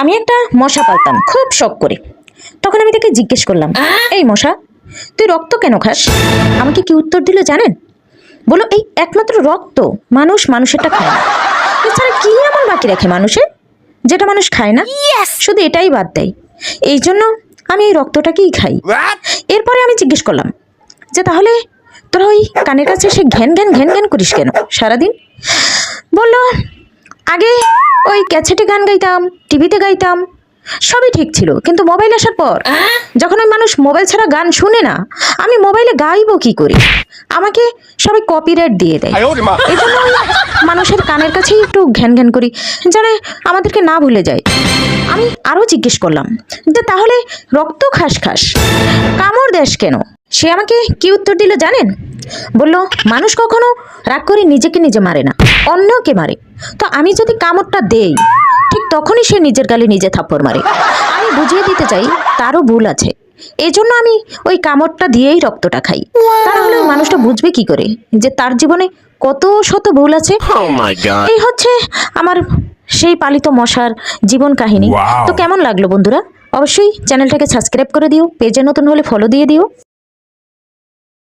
আমি একটা মশা পালতাম খুব শখ করে। তখন আমি তাকে জিজ্ঞেস করলাম, এই মশা, তুই রক্ত কেন খাস? আমাকে কি উত্তর দিল জানেন? বলো, এই একমাত্র রক্ত, মানুষ মানুষেরটা খায় না। এছাড়া কি এমন বাকি রাখে মানুষের যেটা মানুষ খায় না? শুধু এটাই বাদ দেয়। এই জন্য আমি এই রক্তটাকেই খাই। এরপরে আমি জিজ্ঞেস করলাম যে তাহলে তোরা ওই কানের কাছে এসে ঘ্যান ঘ্যান ঘ্যান ঘ্যান করিস কেন সারাদিন? বললো, আগে ওই ক্যাসেটে গান গাইতাম, টিভিতে গাইতাম, সবই ঠিক ছিল, কিন্তু মোবাইল আসার পর যখন ওই মানুষ মোবাইল ছাড়া গান শুনে না, আমি মোবাইলে গাইবো কি করে? আমাকে সবাই কপিরাইট দিয়ে দেয়। এই জন্য মানুষের কানের কাছেই একটু ঘ্যান ঘ্যান করি, জানে আমাদেরকে না ভুলে যায়। আমি আরও জিজ্ঞেস করলাম যে তাহলে রক্ত খাস খাস, কামড় দেশ কেন? সে আমাকে কি উত্তর দিল জানেন? বলল, মানুষ কখনো রাগ করে নিজেকে নিজে মারে না, অন্যকে মারে। তো আমি যদি কামড়টা দেই, ঠিক তখনই সে নিজের গালে নিজে থাপ্পড় মারে। আমি বুঝিয়ে দিতে চাই তারও ভুল আছে, এই জন্য আমি ওই কামড়টা দিয়েই রক্তটা খাই। তাহলে ওই মানুষটা বুঝবে কি করে যে তার জীবনে কত শত ভুল আছে? এই হচ্ছে আমার সেই পালিত মশার জীবন কাহিনী। তো কেমন লাগলো বন্ধুরা? অবশ্যই চ্যানেলটাকে সাবস্ক্রাইব করে দিও, পেজে নতুন হলে ফলো দিয়ে দিও।